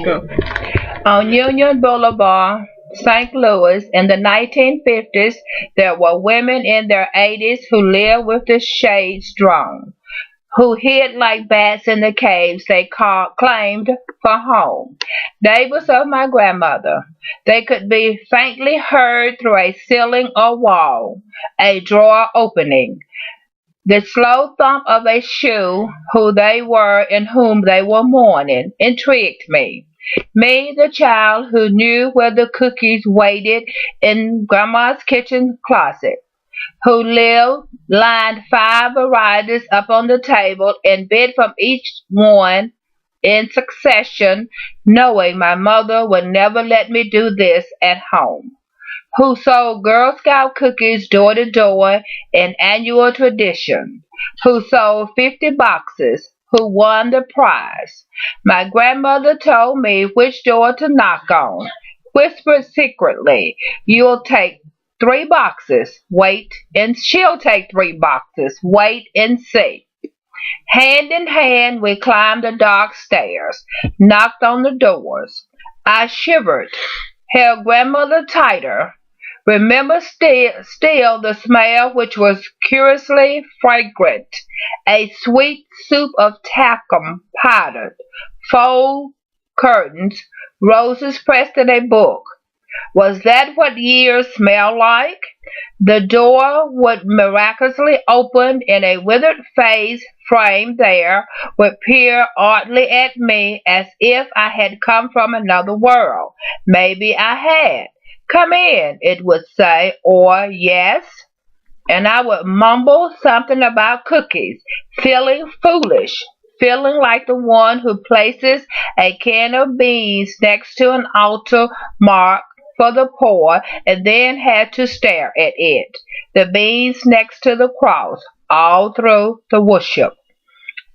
Go. On Union Boulevard, St. Louis, in the 1950s, there were women in their 80s who lived with the shades drawn, who hid like bats in the caves they claimed for home. Neighbors of my grandmother. They could be faintly heard through a ceiling or wall, a drawer opening, the slow thump of a shoe, who they were and whom they were mourning, intrigued me. Me, the child who knew where the cookies waited in Grandma's kitchen closet, who lived, lined 5 varieties up on the table, and bit from each one in succession, knowing my mother would never let me do this at home, who sold Girl Scout cookies door to door, an annual tradition, who sold 50 boxes, who won the prize. My grandmother told me which door to knock on, whispered secretly, "You'll take 3 boxes, wait, and she'll take 3 boxes, wait and see." Hand in hand we climbed the dark stairs, knocked on the doors. I shivered, held grandmother tighter. Remember still the smell, which was curiously fragrant, a sweet soup of talcum powdered, faux curtains, roses pressed in a book. Was that what years smelled like? The door would miraculously open, and a withered face framed there would peer oddly at me as if I had come from another world. Maybe I had. "Come in," it would say, or "Yes," and I would mumble something about cookies, feeling foolish, feeling like the one who places a can of beans next to an altar marked for the poor and then had to stare at it, the beans next to the cross, all through the worship,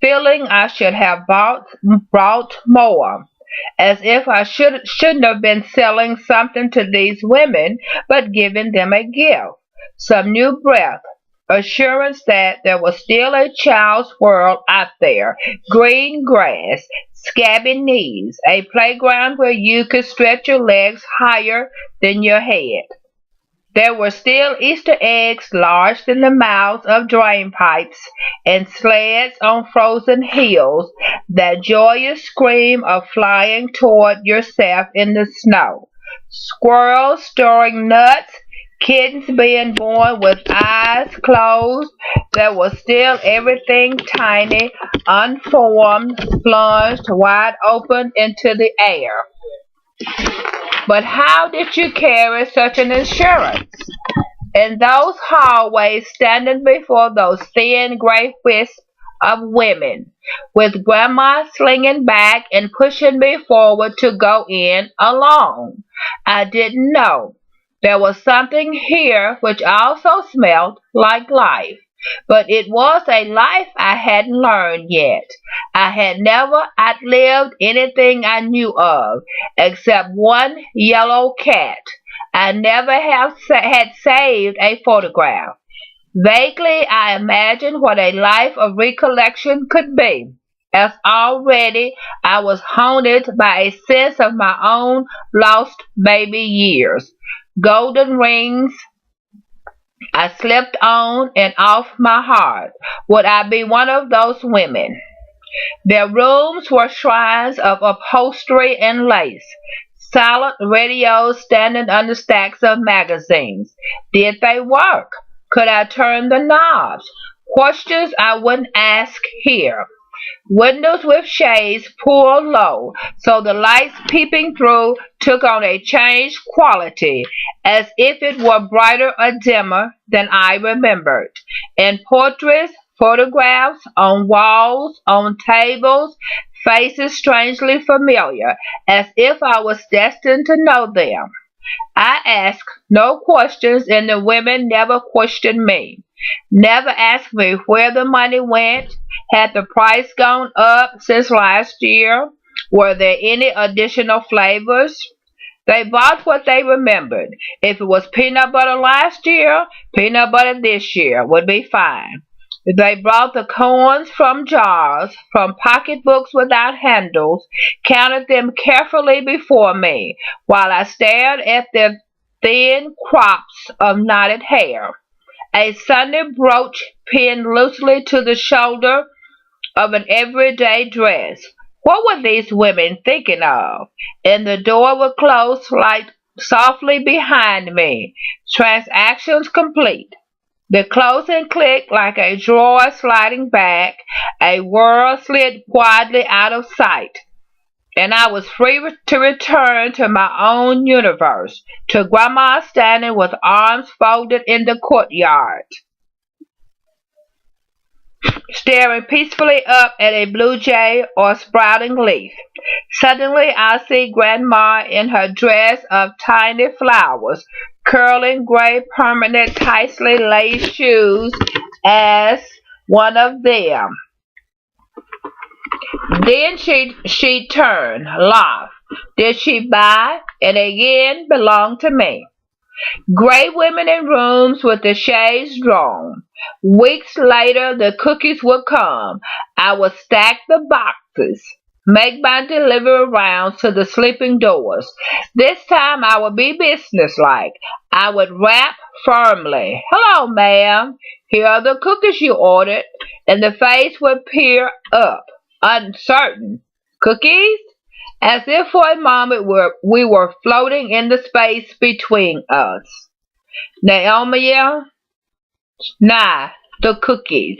feeling I should have brought more, as if I shouldn't have been selling something to these women, but giving them a gift, some new breath, assurance that there was still a child's world out there, green grass, scabby knees, a playground where you could stretch your legs higher than your head. There were still Easter eggs lodged in the mouths of drain pipes, and sleds on frozen hills, that joyous scream of flying toward yourself in the snow, squirrels storing nuts, kittens being born with eyes closed. There was still everything tiny, unformed, plunged wide open into the air. But how did you carry such an assurance? In those hallways, standing before those thin gray wisps of women, with grandma slinging back and pushing me forward to go in alone. I didn't know. There was something here which also smelled like life. But it was a life I hadn't learned yet. I had never outlived anything I knew of, except one yellow cat. I never had saved a photograph. Vaguely I imagined what a life of recollection could be, as already I was haunted by a sense of my own lost baby years. Golden rings I slipped on and off my heart. Would I be one of those women? Their rooms were shrines of upholstery and lace, silent radios standing under stacks of magazines. Did they work? Could I turn the knobs? Questions I wouldn't ask here. Windows with shades pulled low, so the lights peeping through took on a changed quality, as if it were brighter or dimmer than I remembered. And portraits, photographs on walls, on tables, faces strangely familiar, as if I was destined to know them. I asked no questions, and the women never questioned me. Never asked me where the money went. Had the price gone up since last year? Were there any additional flavors? They bought what they remembered. If it was peanut butter last year, peanut butter this year would be fine. They brought the coins from jars, from pocketbooks without handles, counted them carefully before me, while I stared at their thin crops of knotted hair. A Sunday brooch pinned loosely to the shoulder of an everyday dress. What were these women thinking of? And the door would close softly behind me. Transactions complete. The closing clicked like a drawer sliding back. A world slid quietly out of sight. And I was free to return to my own universe, to Grandma standing with arms folded in the courtyard, staring peacefully up at a blue jay or sprouting leaf. Suddenly I see Grandma in her dress of tiny flowers, curling gray permanent tightly laced shoes as one of them. Then she turned, laughed. Did she buy? And again belonged to me. Gray women in rooms with the shades drawn. Weeks later the cookies would come. I would stack the boxes, make my delivery rounds to the sleeping doors. This time I would be businesslike. I would rap firmly. Hello, ma'am. Here are the cookies you ordered. And the face would peer up, uncertain. Cookies? As if for a moment we were floating in the space between us. Naomi Nye, the cookies.